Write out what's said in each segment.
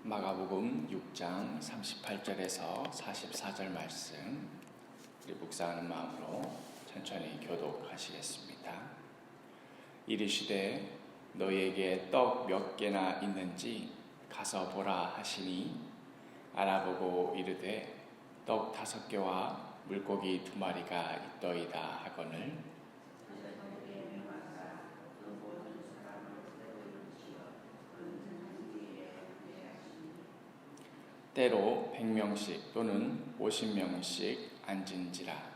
마가복음 6장 38절에서 44절 말씀 우리 묵상하는 마음으로 천천히 교독하시겠습니다. 이르시되 너희에게 떡 몇 개나 있는지 가서 보라 하시니 알아보고 이르되 떡 5개와 물고기 2마리가 있더이다 하거늘 때로 100명씩 또는 50명씩 앉은지라.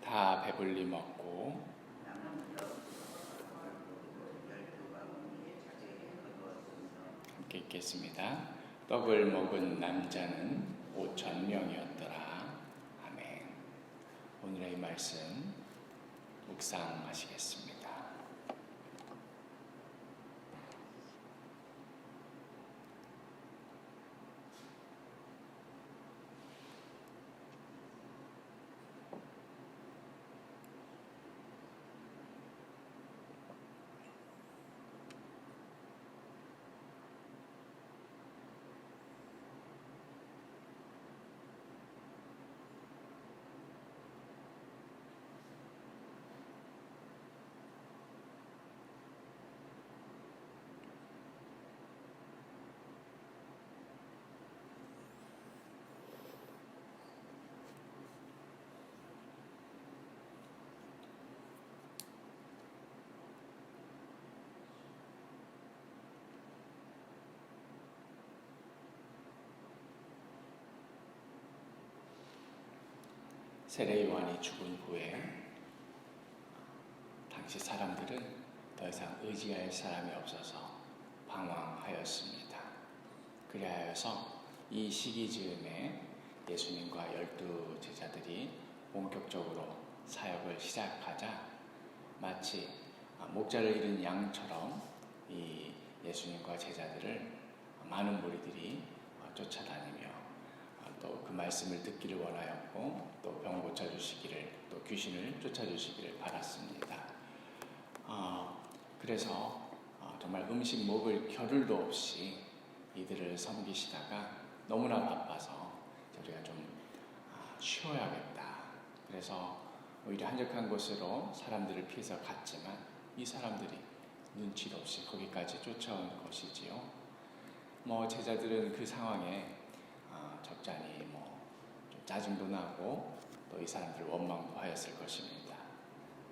다 배불리 먹고 함께 읽겠습니다. 떡을 먹은 남자는 5,000명이었더라. 아멘. 오늘의 말씀 묵상하시겠습니다. 세례 요한이 죽은 후에 당시 사람들은 더 이상 의지할 사람이 없어서 방황하였습니다. 그리하여서 이 시기 즈음에 예수님과 12 제자들이 본격적으로 사역을 시작하자 마치 목자를 잃은 양처럼 이 예수님과 제자들을 많은 무리들이 쫓아다니며 또 그 말씀을 듣기를 원하였고 또 병 고쳐주시기를 또 귀신을 쫓아주시기를 바랐습니다. 그래서 정말 음식 먹을 겨를도 없이 이들을 섬기시다가 너무나 바빠서 우리가 좀 쉬어야겠다. 그래서 오히려 한적한 곳으로 사람들을 피해서 갔지만 이 사람들이 눈치도 없이 거기까지 쫓아온 것이지요. 제자들은 그 상황에 적잖이 좀 짜증도 나고 또 이 사람들을 원망도 하였을 것입니다.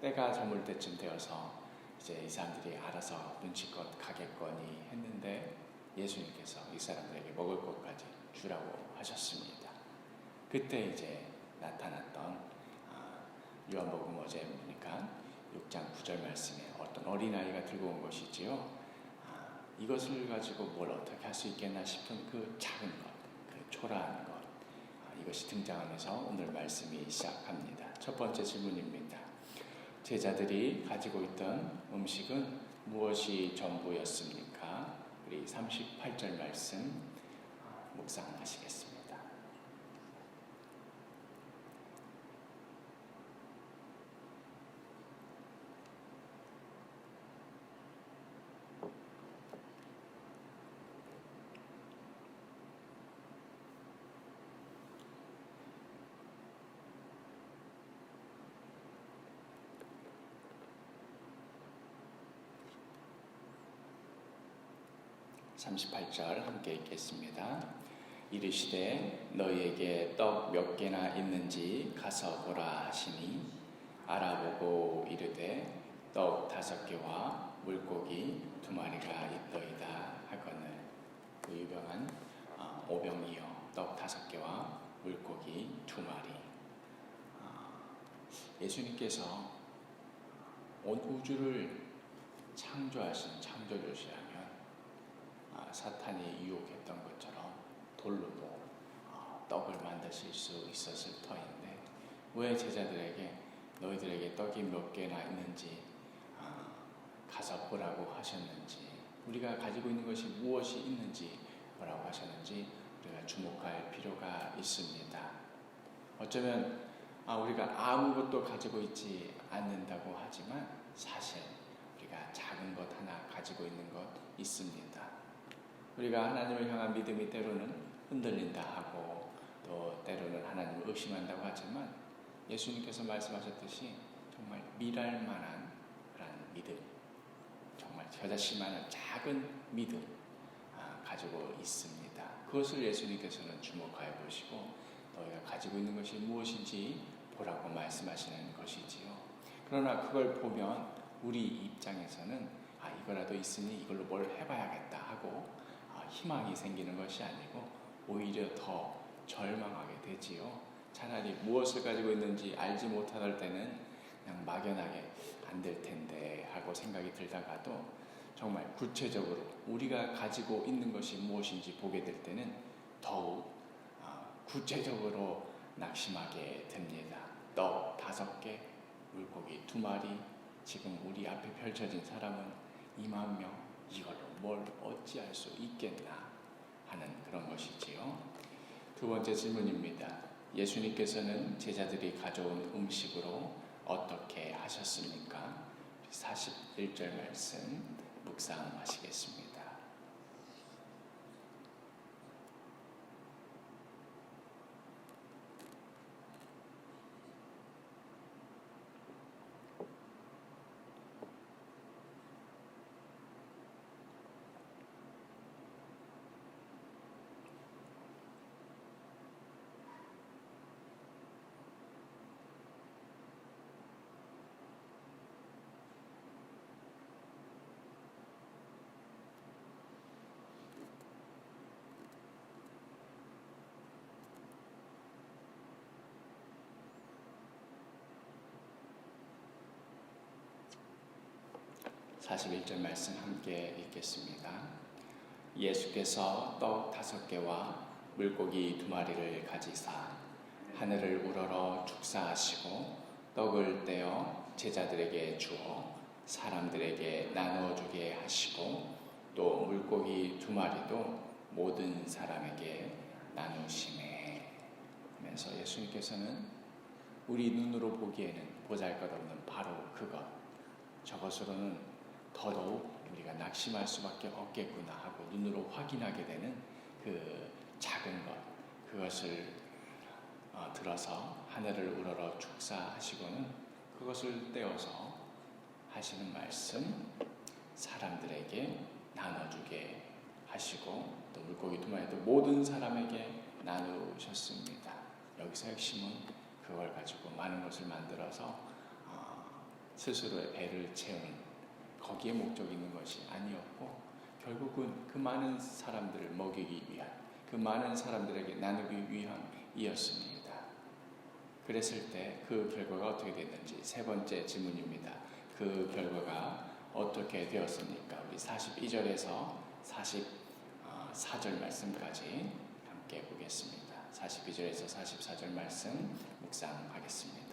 때가 저물 때쯤 되어서 이제 이 사람들이 알아서 눈치껏 가겠거니 했는데 예수님께서 이 사람들에게 먹을 것까지 주라고 하셨습니다. 그때 이제 나타났던 요한복음 어제 보니까 6장 9절 말씀에 어떤 어린아이가 들고 온 것이지요. 이것을 가지고 뭘 어떻게 할 수 있겠나 싶은 그 작은 것, 그 초라한 것, 이것이 등장하면서 오늘 말씀이 시작합니다. 첫 번째 질문입니다. 제자들이 가지고 있던 음식은 무엇이 전부였습니까? 우리 38절 말씀 묵상하시겠습니다. 38절 함께 읽겠습니다. 이르시되 너희에게 떡 몇 개나 있는지 가서 보라 하시니 알아보고 이르되 떡 5개와 물고기 2마리가 있더이다 하거늘. 그 유명한 오병이어 떡 5개와 물고기 2마리. 예수님께서 온 우주를 창조하신 창조주시라면 사탄이 유혹했던 것처럼 돌로도 떡을 만드실 수 있었을 터인데 왜 제자들에게 너희들에게 떡이 몇 개나 있는지 가서 보라고 하셨는지 우리가 가지고 있는 것이 무엇이 있는지, 뭐라고 하셨는지 우리가 주목할 필요가 있습니다. 어쩌면 우리가 아무것도 가지고 있지 않는다고 하지만 사실 우리가 작은 것 하나 가지고 있는 것 있습니다. 우리가 하나님을 향한 믿음이 때로는 흔들린다 하고 또 때로는 하나님을 의심한다고 하지만 예수님께서 말씀하셨듯이 정말 미랄 만한 그런 믿음, 정말 겨자씨만한 작은 믿음 가지고 있습니다. 그것을 예수님께서는 주목하여 보시고 너희가 가지고 있는 것이 무엇인지 보라고 말씀하시는 것이지요. 그러나 그걸 보면 우리 입장에서는 이거라도 있으니 이걸로 뭘 해봐야겠다 하고 희망이 생기는 것이 아니고 오히려 더 절망하게 되지요. 차라리 무엇을 가지고 있는지 알지 못할 때는 그냥 막연하게 안 될 텐데 하고 생각이 들다가도 정말 구체적으로 우리가 가지고 있는 것이 무엇인지 보게 될 때는 더욱 구체적으로 낙심하게 됩니다. 떡 5개, 물고기 2마리, 지금 우리 앞에 펼쳐진 사람은 2만 명, 이걸로 뭘 어찌할 수 있겠나 하는 그런 것이지요. 두 번째 질문입니다. 예수님께서는 제자들이 가져온 음식으로 어떻게 하셨습니까? 41절 말씀 묵상하시겠습니다. 사 41절 말씀 함께 읽겠습니다. 예수께서 떡 5개와 물고기 2마리를 가지사 하늘을 우러러 축사하시고 떡을 떼어 제자들에게 주어 사람들에게 나누어 주게 하시고 또 물고기 2마리도 모든 사람에게 나누시매 하면서 예수님께서는 우리 눈으로 보기에는 보잘것없는 바로 그것, 저것으로는 더더욱 우리가 낙심할 수밖에 없겠구나 하고 눈으로 확인하게 되는 그 작은 것, 그것을 들어서 하늘을 우러러 축사하시고는 그것을 떼어서 하시는 말씀, 사람들에게 나눠주게 하시고 또 물고기 2마리도 모든 사람에게 나누셨습니다. 여기서 핵심은 그걸 가지고 많은 것을 만들어서 스스로의 배를 채우는, 거기에 목적이 있는 것이 아니었고 결국은 그 많은 사람들을 먹이기 위한, 그 많은 사람들에게 나누기 위함이었습니다. 그랬을 때 그 결과가 어떻게 됐는지 세 번째 질문입니다. 그 결과가 어떻게 되었습니까? 우리 42절에서 44절 말씀까지 함께 보겠습니다. 42절에서 44절 말씀 묵상하겠습니다.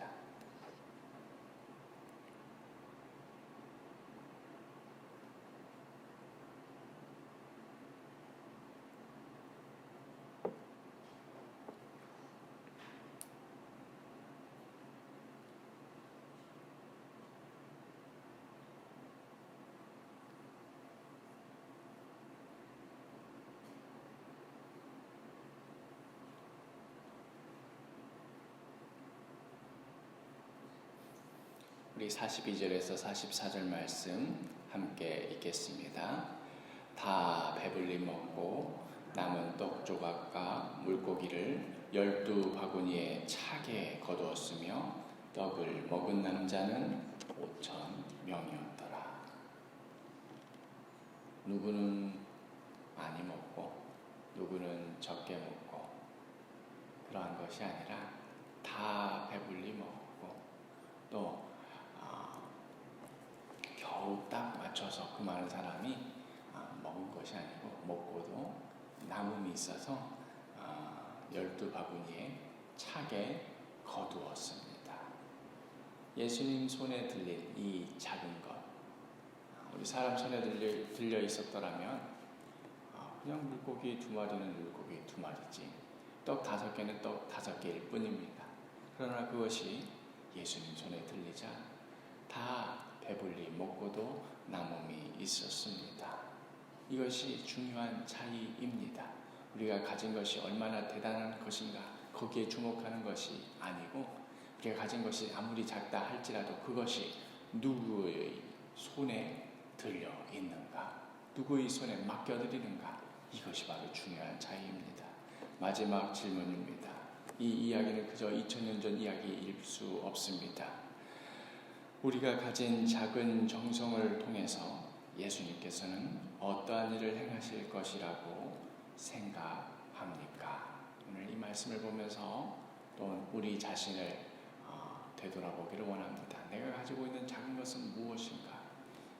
우리 42절에서 44절 말씀 함께 읽겠습니다. 다 배불리 먹고 남은 떡 조각과 물고기를 12바구니에 차게 거두었으며 떡을 먹은 남자는 5,000명이었더라. 누구는 많이 먹고 누구는 적게 먹고 그러한 것이 아니라 다 배불리 먹고 또 겨우 딱 맞춰서 그 많은 사람이 먹은 것이 아니고 먹고도 남음이 있어서 12바구니에 차게 거두었습니다. 예수님 손에 들린 이 작은 것, 우리 사람 손에 들려 있었더라면 그냥 물고기 2마리는 물고기 2마리지, 떡 5개는 떡 5개일 뿐입니다. 그러나 그것이 예수님 손에 들리자 다 배불리 먹고도 남음이 있었습니다. 이것이 중요한 차이입니다. 우리가 가진 것이 얼마나 대단한 것인가 거기에 주목하는 것이 아니고, 우리가 가진 것이 아무리 작다 할지라도 그것이 누구의 손에 들려 있는가, 누구의 손에 맡겨드리는가, 이것이 바로 중요한 차이입니다. 마지막 질문입니다. 이 이야기는 그저 2000년 전 이야기일 수 없습니다. 우리가 가진 작은 정성을 통해서 예수님께서는 어떠한 일을 행하실 것이라고 생각합니까? 오늘 이 말씀을 보면서 또 우리 자신을 되돌아보기를 원합니다. 내가 가지고 있는 작은 것은 무엇인가?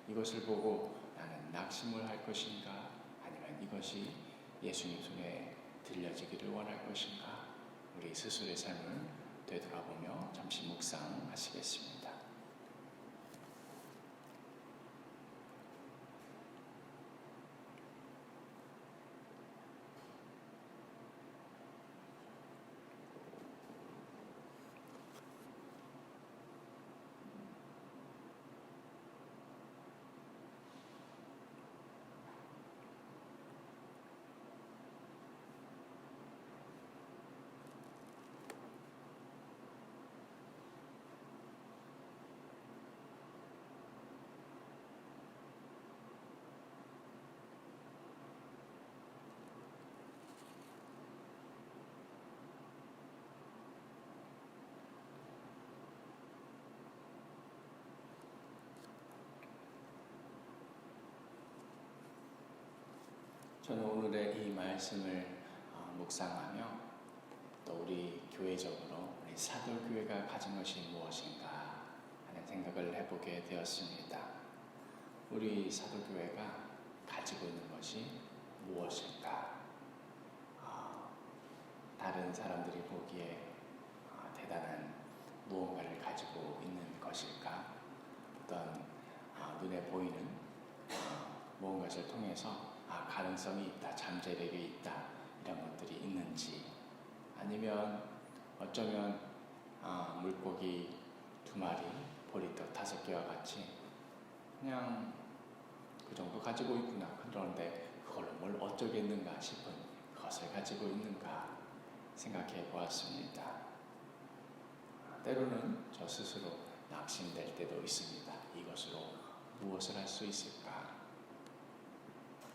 이것을 보고 나는 낙심을 할 것인가? 아니면 이것이 예수님 손에 들려지기를 원할 것인가? 우리 스스로의 삶을 되돌아보며 잠시 묵상하시겠습니다. 저는 오늘의 이 말씀을 묵상하며 또 우리 교회적으로 우리 사도교회가 가진 것이 무엇인가 하는 생각을 해보게 되었습니다. 우리 사도교회가 가지고 있는 것이 무엇일까? 다른 사람들이 보기에 대단한 무언가를 가지고 있는 것일까? 어떤 눈에 보이는 무언가를 통해서 가능성이 있다, 잠재력이 있다, 이런 것들이 있는지, 아니면 어쩌면 물고기 2마리, 보리떡 5개와 같이 그냥 그 정도 가지고 있구나, 그런데 그걸로 뭘 어쩌겠는가 싶은 것을 가지고 있는가 생각해 보았습니다. 때로는 저 스스로 낙심될 때도 있습니다. 이것으로 무엇을 할 수 있을까?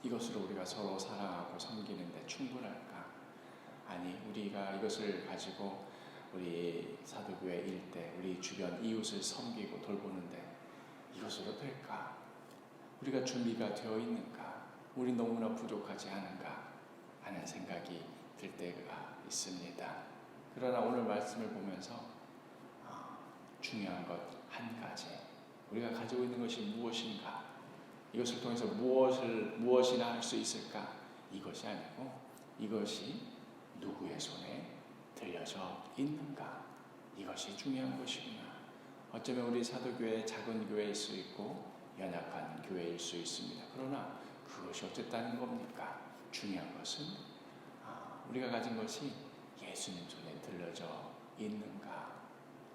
이것으로 우리가 서로 사랑하고 섬기는데 충분할까? 아니, 우리가 이것을 가지고 우리 사도교회 일대, 우리 주변 이웃을 섬기고 돌보는데 이것으로 될까? 우리가 준비가 되어 있는가? 우리 너무나 부족하지 않은가? 하는 생각이 들 때가 있습니다. 그러나 오늘 말씀을 보면서 중요한 것 한 가지, 우리가 가지고 있는 것이 무엇인가, 이것을 통해서 무엇이나 할 수 있을까, 이것이 아니고 이것이 누구의 손에 들려져 있는가, 이것이 중요한 것이구나. 어쩌면 우리 사도교회 작은 교회일 수 있고 연약한 교회일 수 있습니다. 그러나 그것이 어쨌다는 겁니까? 중요한 것은 우리가 가진 것이 예수님 손에 들려져 있는가,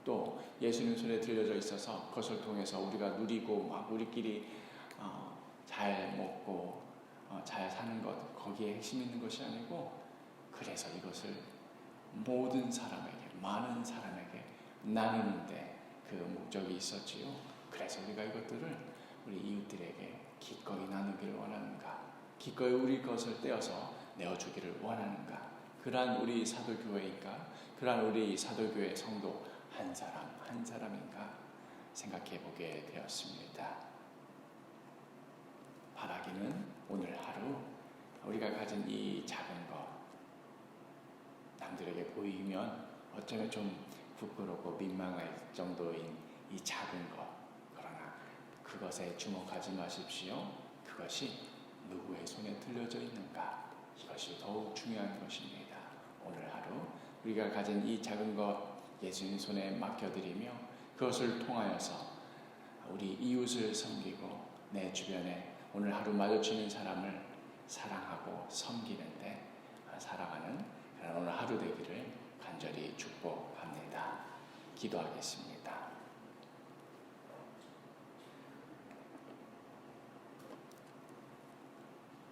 또 예수님 손에 들려져 있어서 그것을 통해서 우리가 누리고 막 우리끼리 잘 먹고 잘 사는 것, 거기에 핵심 있는 것이 아니고, 그래서 이것을 모든 사람에게, 많은 사람에게 나누는데 그 목적이 있었지요. 그래서 우리가 이것들을 우리 이웃들에게 기꺼이 나누기를 원하는가, 기꺼이 우리 것을 떼어서 내어주기를 원하는가, 그러한 우리 사도교회인가, 그러한 우리 사도교회 성도 한 사람 한 사람인가 생각해 보게 되었습니다. 바라기는 오늘 하루 우리가 가진 이 작은 것, 남들에게 보이면 어쩌면 좀 부끄럽고 민망할 정도인 이 작은 것, 그러나 그것에 주목하지 마십시오. 그것이 누구의 손에 들려져 있는가, 이것이 더욱 중요한 것입니다. 오늘 하루 우리가 가진 이 작은 것 예수님 손에 맡겨드리며 그것을 통하여서 우리 이웃을 섬기고 내 주변에 오늘 하루 마주치는 사람을 사랑하고 섬기는데 살아가는 그런 오늘 하루 되기를 간절히 축복합니다. 기도하겠습니다.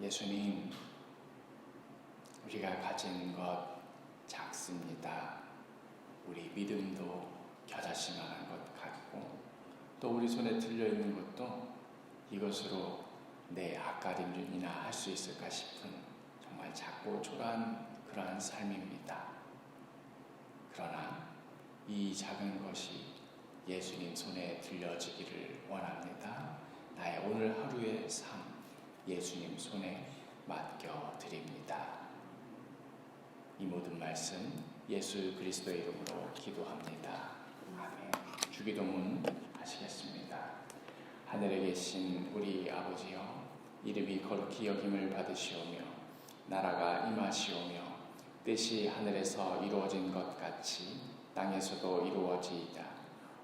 예수님, 우리가 가진 것 작습니다. 우리 믿음도 겨자씨만한 것 같고 또 우리 손에 들려있는 것도 이것으로 내 앞가림이나 할 수 있을까 싶은 정말 작고 초라한 그러한 삶입니다. 그러나 이 작은 것이 예수님 손에 들려지기를 원합니다. 나의 오늘 하루의 삶 예수님 손에 맡겨드립니다. 이 모든 말씀 예수 그리스도의 이름으로 기도합니다. 아멘. 주기도문 하시겠습니다. 하늘에 계신 우리 아버지여, 이름이 거룩히 여김을 받으시오며 나라가 임하시오며 뜻이 하늘에서 이루어진 것 같이 땅에서도 이루어지이다.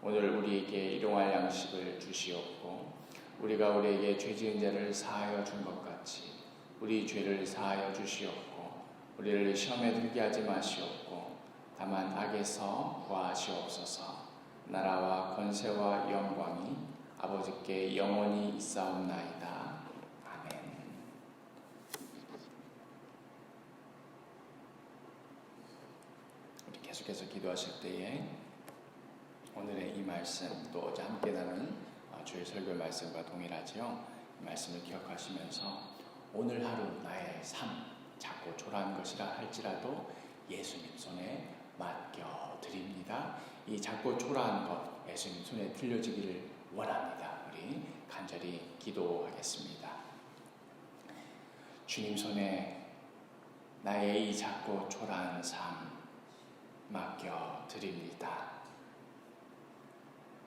오늘 우리에게 일용할 양식을 주시옵고 우리가 우리에게 죄 지은 자를 사하여 준 것 같이 우리 죄를 사하여 주시옵고 우리를 시험에 들게 하지 마시옵고 다만 악에서 구하시옵소서. 나라와 권세와 영광이 아버지께 영원히 있사옵나이다. 아멘. 우리 계속해서 기도하실 때에 오늘의 이 말씀 또 어제 함께 나눈 주일 설교 말씀과 동일하지요. 이 말씀을 기억하시면서 오늘 하루 나의 삶 작고 초라한 것이라 할지라도 예수님 손에 맡겨드립니다. 이 작고 초라한 것 예수님 손에 들려지기를 원합니다. 우리 간절히 기도하겠습니다. 주님 손에 나의 이 작고 초라한 삶 맡겨드립니다.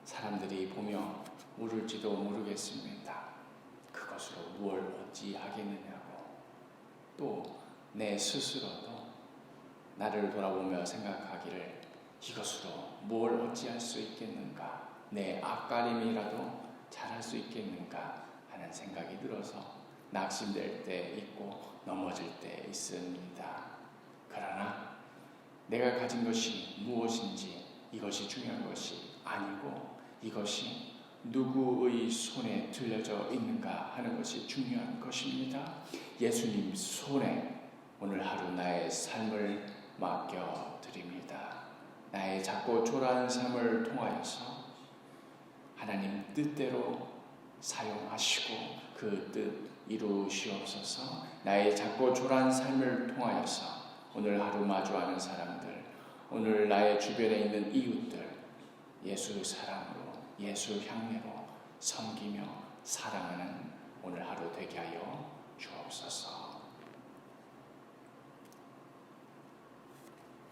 사람들이 보며 물을지도 모르겠습니다. 그것으로 무엇을 어찌하겠느냐고. 또 내 스스로도 나를 돌아보며 생각하기를 이것으로 뭘 어찌할 수 있겠는가, 내 앞가림이라도 잘할 수 있겠는가 하는 생각이 들어서 낙심될 때 있고 넘어질 때 있습니다. 그러나 내가 가진 것이 무엇인지 이것이 중요한 것이 아니고 이것이 누구의 손에 들려져 있는가 하는 것이 중요한 것입니다. 예수님 손에 오늘 하루 나의 삶을 맡겨드립니다. 나의 작고 초라한 삶을 통하여서 하나님 뜻대로 사용하시고 그 뜻 이루시옵소서. 나의 작고 초라한 삶을 통하여서 오늘 하루 마주하는 사람들, 오늘 나의 주변에 있는 이웃들 예수 사랑으로 예수 향례로 섬기며 사랑하는 오늘 하루 되게 하여 주옵소서.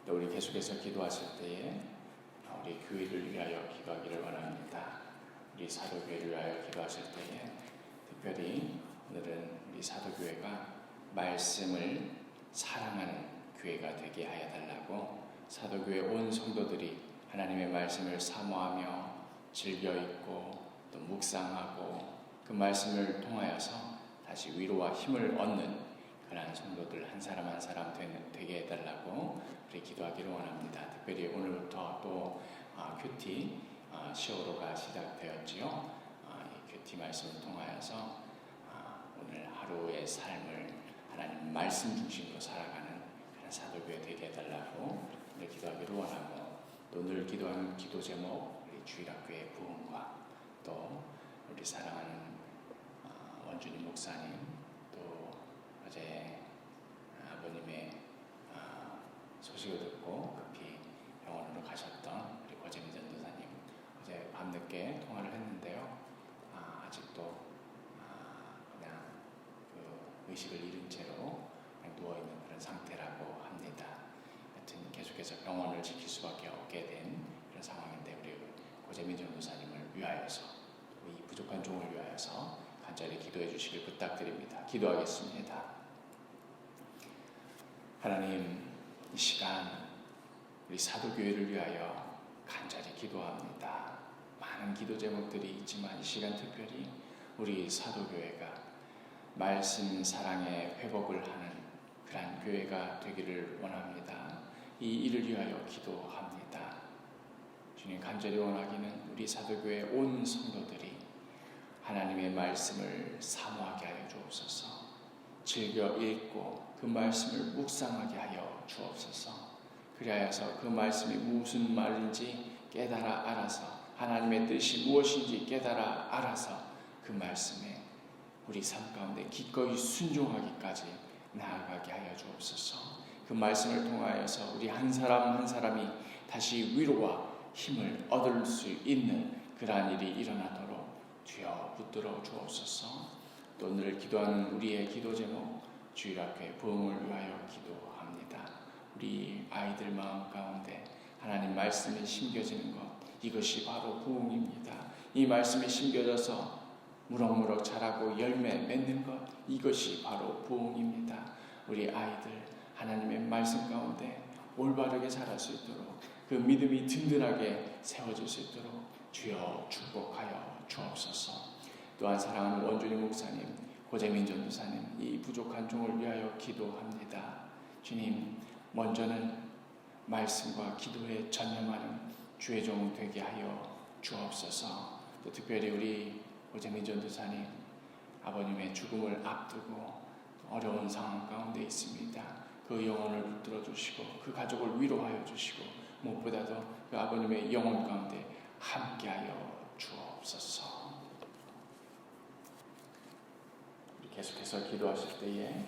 또 우리 계속해서 기도하실 때에 우리 교회를 위하여 기도하기를 원합니다. 우리 사도교회를 위하여 기도하실 때에 특별히 오늘은 우리 사도교회가 말씀을 사랑하는 교회가 되게 하여 달라고 사도교회 온 성도들이 하나님의 말씀을 사모하며 즐겨 읽고 또 묵상하고 그 말씀을 통하여서 다시 위로와 힘을 얻는 그러한 성도들 한 사람 한 사람 되게 해달라고 우리 기도하기를 원합니다. 특별히 오늘부터 또 큐티 시어로가 시작되었지요. 이 큐티 말씀을 통하여서 오늘 하루의 삶을 하나님 말씀 중심으로 살아가는 그런 사도교회 되게 해달라고 우리 기도하기를 원하고 또 늘 기도하는 기도 제목 우리 주일학교의 부흥과 또 우리 사랑하는 원준이 목사님 또 어제 아버님의 소식을 듣고 급히 병원으로 가셨던 우리 고재민 전도사님 어제 밤늦게 통화를 했는데요. 아직도 그냥 그 의식을 잃은 채로 그냥 누워있는 그런 상태라고 합니다. 하여튼 계속해서 병원을 지킬 수밖에 없게 된 그런 상황인데 우리 고재민 전도사님을 위하여서 이 부족한 종을 위하여서 간절히 기도해 주시길 부탁드립니다. 기도하겠습니다. 하나님, 이 시간 우리 사도교회를 위하여 간절히 기도합니다. 많은 기도 제목들이 있지만 이 시간 특별히 우리 사도교회가 말씀 사랑의 회복을 하는 그러한 교회가 되기를 원합니다. 이 일을 위하여 기도합니다. 주님, 간절히 원하기는 우리 사도교회 온 성도들이 하나님의 말씀을 사모하게 하여 주옵소서. 즐겨 읽고 그 말씀을 묵상하게 하여 주옵소서. 그리하여서 그 말씀이 무슨 말인지 깨달아 알아서, 하나님의 뜻이 무엇인지 깨달아 알아서 그 말씀에 우리 삶 가운데 기꺼이 순종하기까지 나아가게 하여 주옵소서. 그 말씀을 통하여서 우리 한 사람 한 사람이 다시 위로와 힘을 얻을 수 있는 그러한 일이 일어나도록 주여 붙들어 주옵소서. 또 늘 기도하는 우리의 기도 제목, 주일학교의 부흥을 위하여 기도합니다. 우리 아이들 마음 가운데 하나님 말씀이 심겨지는 것, 이것이 바로 부흥입니다. 이 말씀이 심겨져서 무럭무럭 자라고 열매 맺는 것, 이것이 바로 부흥입니다. 우리 아이들 하나님의 말씀 가운데 올바르게 자랄 수 있도록, 그 믿음이 든든하게 세워질 수 있도록 주여 축복하여 주옵소서. 또한 사랑하는 원준희 목사님, 고재민 전도사님, 이 부족한 종을 위하여 기도합니다. 주님, 먼저는 말씀과 기도에 전념하는 주의 종 되게 하여 주옵소서. 또 특별히 우리 고재민 전도사님, 아버님의 죽음을 앞두고 어려운 상황 가운데 있습니다. 그 영혼을 붙들어 주시고 그 가족을 위로하여 주시고 무엇보다도 그 아버님의 영혼 가운데 함께하여 주옵소서. 계속해서 기도하실 때에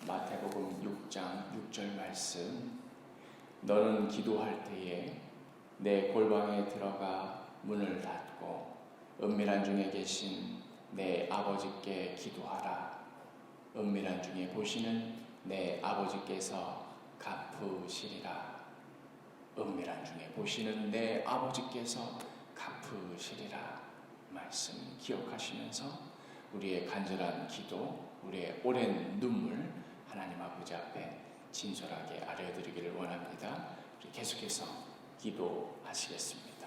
마태복음 6장 6절 말씀, 너는 기도할 때에 내 골방에 들어가 문을 닫고 은밀한 중에 계신 내 아버지께 기도하라. 은밀한 중에 보시는 내 아버지께서 갚으시리라. 은밀한 중에 보시는 내 아버지께서 갚으시리라. 말씀 기억하시면서 우리의 간절한 기도, 우리의 오랜 눈물 하나님 아버지 앞에 진솔하게 아뢰어드리기를 원합니다. 우리 계속해서 기도하시겠습니다.